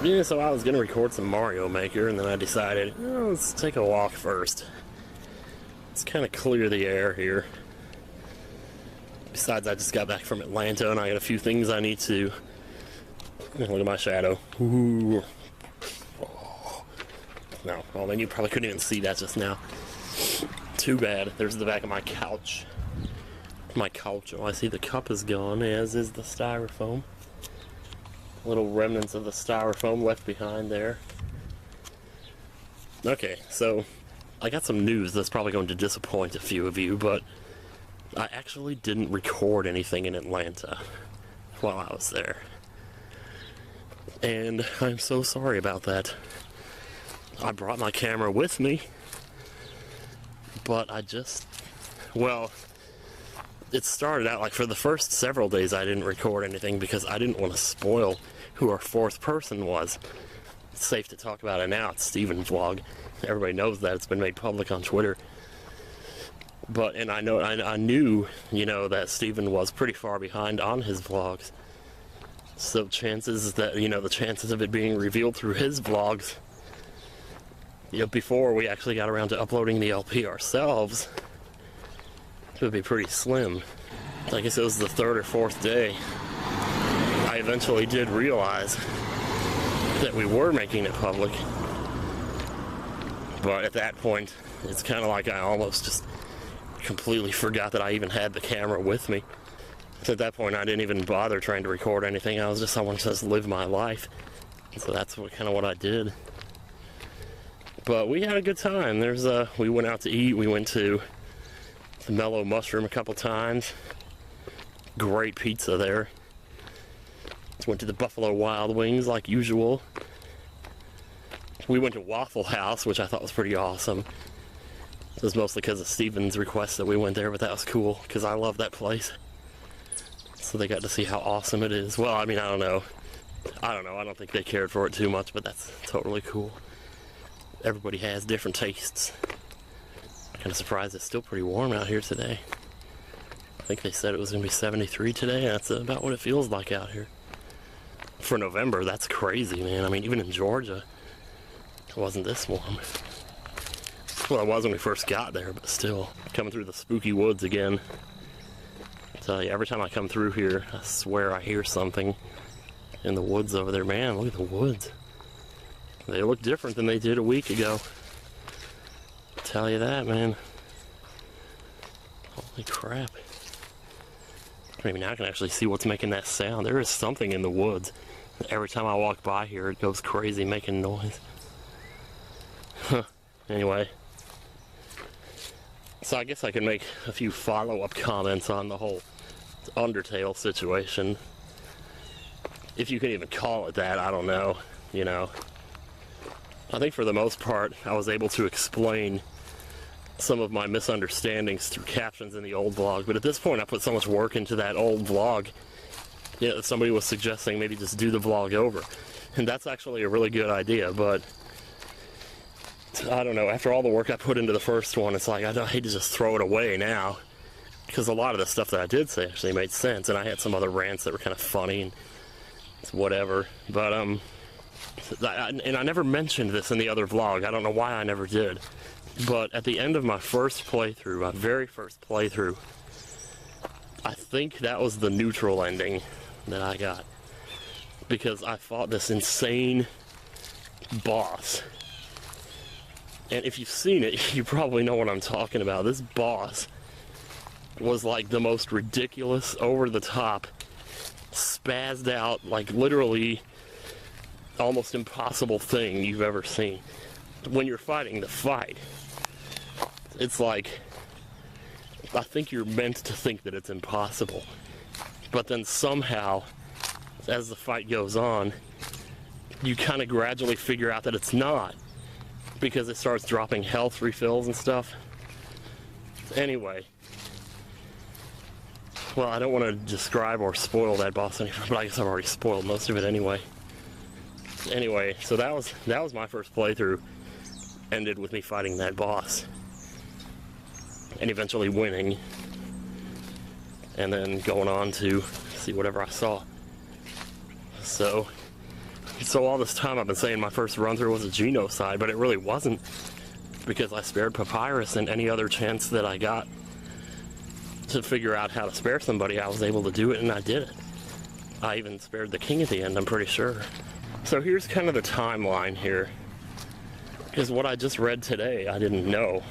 Yeah, so I was gonna record some Mario Maker, and then I decided, oh, let's take a walk first. Let's kind of clear the air here. Besides, I just got back from Atlanta, and I got a few things I need to... Look at my shadow. Ooh. Oh. No, well, then you probably couldn't even see that just now. Too bad. There's the back of my couch. My couch. Oh, I see the cup is gone, as is the styrofoam. Little remnants of the styrofoam left behind there. Okay, so I got some news that's probably going to disappoint a few of you, but I actually didn't record anything in Atlanta while I was there. And I'm so sorry about that. I brought my camera with me, but well, it started out like for the first several days I didn't record anything because I didn't want to spoil who our fourth person was. It's safe to talk about it now. It's Steven's vlog. Everybody knows that. It's been made public on Twitter. But, and I knew, you know, that Steven was pretty far behind on his vlogs. So chances that, you know, the chances of it being revealed through his vlogs, you know, before we actually got around to uploading the LP ourselves, it would be pretty slim. I guess it was the third or fourth day I eventually did realize that we were making it public. But at that point, it's kind of like I almost just completely forgot that I even had the camera with me. So at that point, I didn't even bother trying to record anything. I was just someone to just live my life. So that's kind of what I did. But we had a good time. We went out to eat. We went to the Mellow Mushroom a couple times. Great pizza there. Went to the Buffalo Wild Wings like usual. We went to Waffle House, which I thought was pretty awesome. It was mostly because of Steven's request that we went there, but that was cool because I love that place. So they got to see how awesome it is. Well, I mean, I don't know. I don't think they cared for it too much, but that's totally cool. Everybody has different tastes. Kind of surprised it's still pretty warm out here today. I think they said it was going to be 73 today. That's about what it feels like out here. For November, that's crazy, man. I mean, even in Georgia, it wasn't this warm. Well, it was when we first got there, but still. Coming through the spooky woods again. I tell you, every time I come through here, I swear I hear something in the woods over there. Man, look at the woods. They look different than they did a week ago. I'll tell you that, man. Holy crap. Maybe now I can actually see what's making that sound. There is something in the woods. Every time I walk by here, it goes crazy making noise. Huh. Anyway. So I guess I can make a few follow-up comments on the whole Undertale situation. If you can even call it that, I don't know. You know. I think for the most part, I was able to explain some of my misunderstandings through captions in the old vlog, but at this point I put so much work into that old vlog. Yeah, somebody was suggesting maybe just do the vlog over, and that's actually a really good idea, but I don't know, after all the work I put into the first one, it's like I hate to just throw it away now, because a lot of the stuff that I did say actually made sense, and I had some other rants that were kind of funny and whatever, but and I never mentioned this in the other vlog. I don't know why I never did. But at the end of my first playthrough, my very first playthrough, I think that was the neutral ending that I got. Because I fought this insane boss. And if you've seen it, you probably know what I'm talking about. This boss was like the most ridiculous, over-the-top, spazzed out, like literally almost impossible thing you've ever seen. When you're fighting the fight, it's like, I think you're meant to think that it's impossible. But then somehow, as the fight goes on, you kind of gradually figure out that it's not. Because it starts dropping health refills and stuff. Anyway. Well, I don't want to describe or spoil that boss anymore, but I guess I've already spoiled most of it anyway. Anyway, so that was my first playthrough. Ended with me fighting that boss. And eventually winning. And then going on to see whatever I saw. So, So all this time I've been saying my first run through was a genocide, but it really wasn't, because I spared Papyrus, and any other chance that I got to figure out how to spare somebody, I was able to do it, and I did it. I even spared the king at the end, I'm pretty sure. So here's kind of the timeline here, because what I just read today, I didn't know.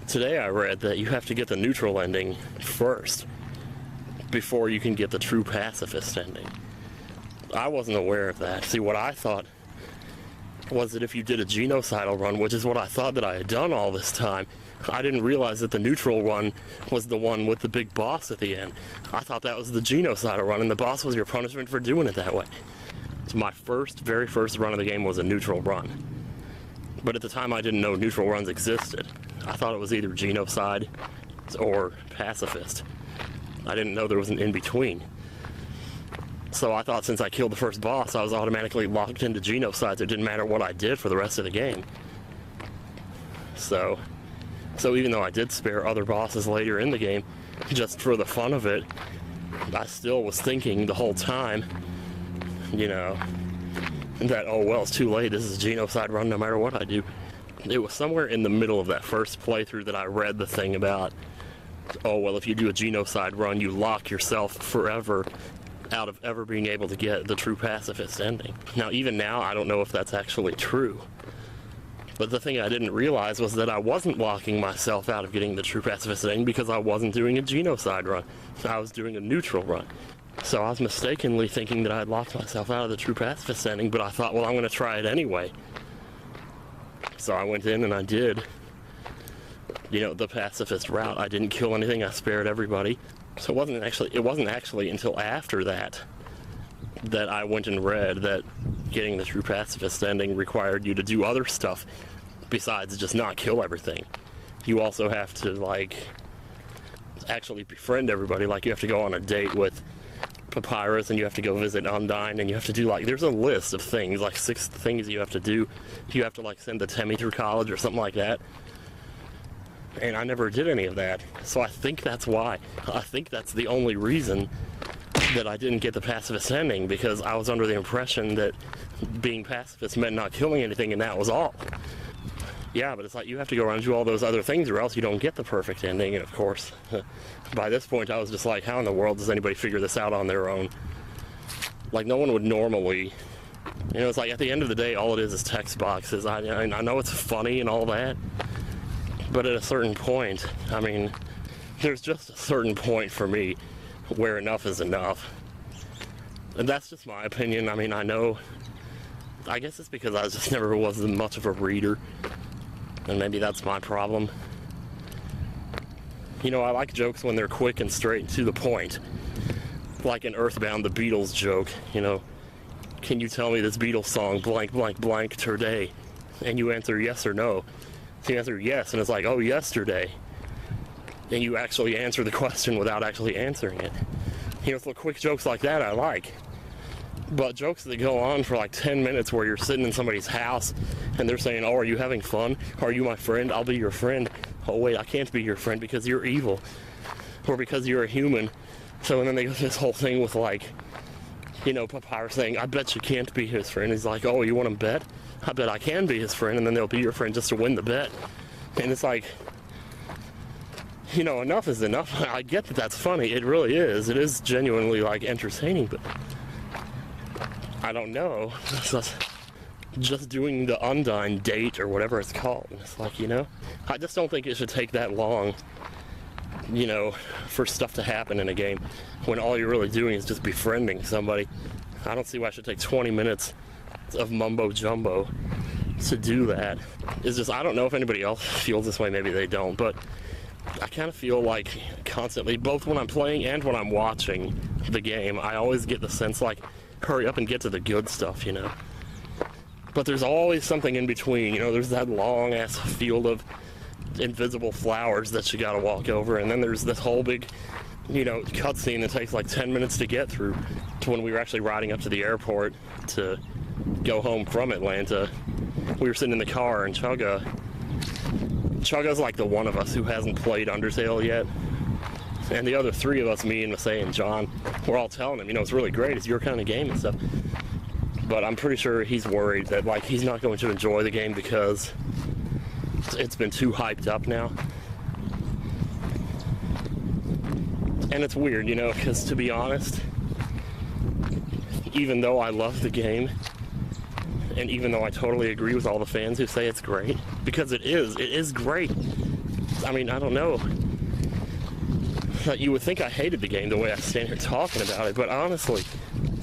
Today I read that you have to get the neutral ending first before you can get the true pacifist ending. I wasn't aware of that. See, what I thought was that if you did a genocidal run, which is what I thought that I had done all this time, I didn't realize that the neutral one was the one with the big boss at the end. I thought that was the genocidal run, and the boss was your punishment for doing it that way. So my very first run of the game was a neutral run. But at the time I didn't know neutral runs existed. I thought it was either genocide or pacifist. I didn't know there was an in-between. So I thought since I killed the first boss, I was automatically locked into genocides. It didn't matter what I did for the rest of the game. So even though I did spare other bosses later in the game, just for the fun of it, I still was thinking the whole time, you know, that, oh well, it's too late, this is a genocide run no matter what I do. It was somewhere in the middle of that first playthrough that I read the thing about, oh well, if you do a genocide run, you lock yourself forever out of ever being able to get the true pacifist ending. Now, even now, I don't know if that's actually true. But the thing I didn't realize was that I wasn't locking myself out of getting the true pacifist ending because I wasn't doing a genocide run. I was doing a neutral run. So I was mistakenly thinking that I had locked myself out of the true pacifist ending, but I thought, well, I'm going to try it anyway. So I went in and I did, you know, the pacifist route. I didn't kill anything, I spared everybody. So it wasn't actually until after that that I went and read that getting the true pacifist ending required you to do other stuff besides just not kill everything. You also have to, like, actually befriend everybody. Like, you have to go on a date with Papyrus, and you have to go visit Undyne, and you have to do, like, there's a list of things, like 6 things you have to do. You have to, like, send the Temmie through college or something like that. And I never did any of that. So I think that's why. I think that's the only reason that I didn't get the pacifist ending, because I was under the impression that being pacifist meant not killing anything, and that was all. Yeah, but it's like you have to go around and do all those other things, or else you don't get the perfect ending. And of course, by this point I was just like, how in the world does anybody figure this out on their own? Like, no one would normally, you know, it's like at the end of the day all it is text boxes. I know it's funny and all that, but at a certain point, I mean, there's just a certain point for me where enough is enough. And that's just my opinion. I mean, I guess it's because I just never was much of a reader, and maybe that's my problem. You know, I like jokes when they're quick and straight and to the point. Like in Earthbound, the Beatles joke, you know, can you tell me this Beatles song, blank, blank, blank, today? And you answer yes or no. So you answer yes, and it's like, oh, yesterday. And you actually answer the question without actually answering it. You know, so quick jokes like that I like. But jokes that go on for like 10 minutes where you're sitting in somebody's house and they're saying, oh, are you having fun? Are you my friend? I'll be your friend. Oh, wait, I can't be your friend because you're evil. Or because you're a human. So, and then they go through this whole thing with, like, you know, Papyrus saying, I bet you can't be his friend. He's like, oh, you want to bet? I bet I can be his friend. And then they'll be your friend just to win the bet. And it's like, you know, enough is enough. I get that that's funny. It really is. It is genuinely, like, entertaining, but I don't know. Just doing the Undyne date or whatever it's called. It's like, you know, I just don't think it should take that long, you know, for stuff to happen in a game when all you're really doing is just befriending somebody. I don't see why it should take 20 minutes of mumbo jumbo to do that. It's just, I don't know if anybody else feels this way. Maybe they don't, but I kind of feel like constantly, both when I'm playing and when I'm watching the game, I always get the sense like, hurry up and get to the good stuff, you know. But there's always something in between, you know. There's that long ass field of invisible flowers that you gotta walk over, and then there's this whole big, you know, cutscene that takes like 10 minutes to get through, to when we were actually riding up to the airport to go home from Atlanta. We were sitting in the car, and Chugga's like the one of us who hasn't played Undertale yet. And the other 3 of us, me and Masay and John, we're all telling him, you know, it's really great, it's your kind of game and stuff. But I'm pretty sure he's worried that, like, he's not going to enjoy the game because it's been too hyped up now. And it's weird, you know, because to be honest, even though I love the game, and even though I totally agree with all the fans who say it's great, because it is great. I mean, I don't know. You would think I hated the game the way I stand here talking about it, but honestly,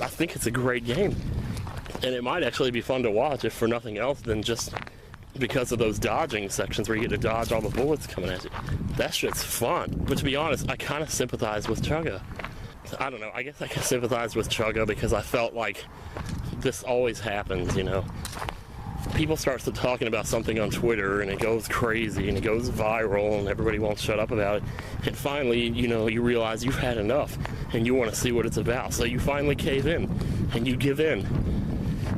I think it's a great game. And it might actually be fun to watch, if for nothing else than just because of those dodging sections where you get to dodge all the bullets coming at you. That shit's fun. But to be honest, I kind of sympathize with Chugga. I don't know, I guess I can sympathize with Chugga because I felt like this always happens, you know. People start talking about something on Twitter and it goes crazy and it goes viral and everybody won't shut up about it. And finally, you know, you realize you've had enough and you want to see what it's about. So you finally cave in and you give in.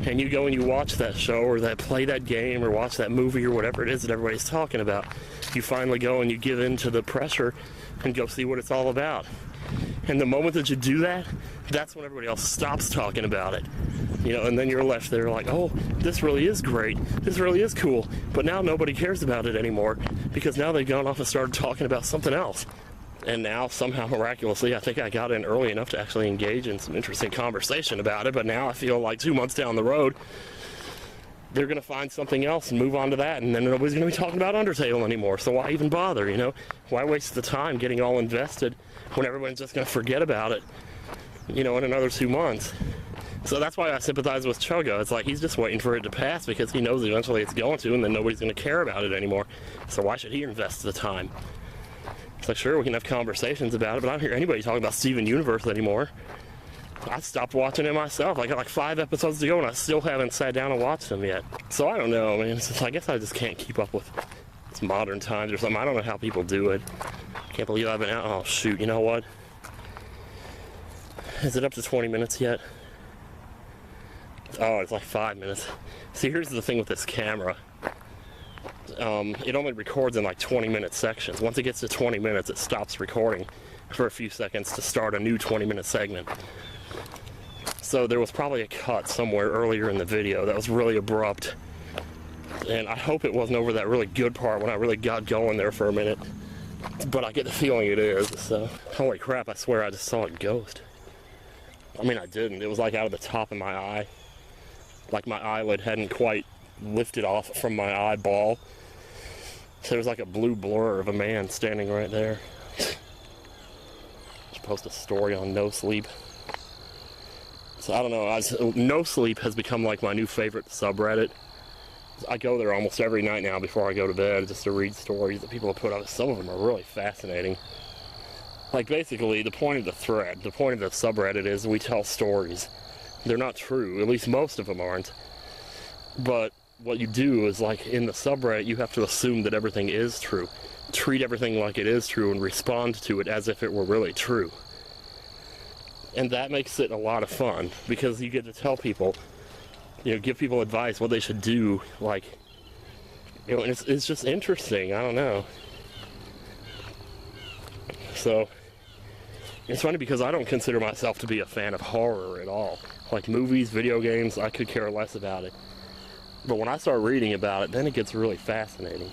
And you go and you watch that show or play that game or watch that movie or whatever it is that everybody's talking about. You finally go and you give in to the pressure and go see what it's all about. And the moment that you do that, that's when everybody else stops talking about it. You know, and then you're left there like, oh, this really is great. This really is cool. But now nobody cares about it anymore because now they've gone off and started talking about something else. And now, somehow, miraculously, I think I got in early enough to actually engage in some interesting conversation about it. But now I feel like 2 months down the road, they're going to find something else and move on to that. And then nobody's going to be talking about Undertale anymore. So why even bother, you know? Why waste the time getting all invested when everyone's just going to forget about it, you know, in another 2 months? So that's why I sympathize with Chugga. It's like he's just waiting for it to pass because he knows eventually it's going to, and then nobody's going to care about it anymore. So why should he invest the time? It's like, sure, we can have conversations about it, but I don't hear anybody talking about Steven Universe anymore. I stopped watching it myself. I got like 5 episodes to go, and I still haven't sat down and watched them yet. So I don't know, man. I guess I just can't keep up with modern times or something. I don't know how people do it. Can't believe I've been out. Oh, shoot. You know what? Is it up to 20 minutes yet? Oh, it's like 5 minutes. See, here's the thing with this camera. It only records in like 20-minute sections. Once it gets to 20 minutes, it stops recording for a few seconds to start a new 20-minute segment. So there was probably a cut somewhere earlier in the video that was really abrupt. And I hope it wasn't over that really good part when I really got going there for a minute. But I get the feeling it is, so. Holy crap, I swear I just saw a ghost. I mean, I didn't. It was like out of the top of my eye. Like my eyelid hadn't quite lifted off from my eyeball. So there was like a blue blur of a man standing right there. Just post a story on No Sleep. So I don't know, No Sleep has become like my new favorite subreddit. I go there almost every night now before I go to bed just to read stories that people have put up. Some of them are really fascinating. Like basically the point of the thread, the point of the subreddit is we tell stories. They're not true, at least most of them aren't. But what you do is, like, in the subreddit, you have to assume that everything is true. Treat everything like it is true and respond to it as if it were really true. And that makes it a lot of fun, because you get to tell people, you know, give people advice, what they should do, like, you know, and it's just interesting, I don't know. So, it's funny because I don't consider myself to be a fan of horror at all. Like movies, video games, I could care less about it. But when I start reading about it, then it gets really fascinating.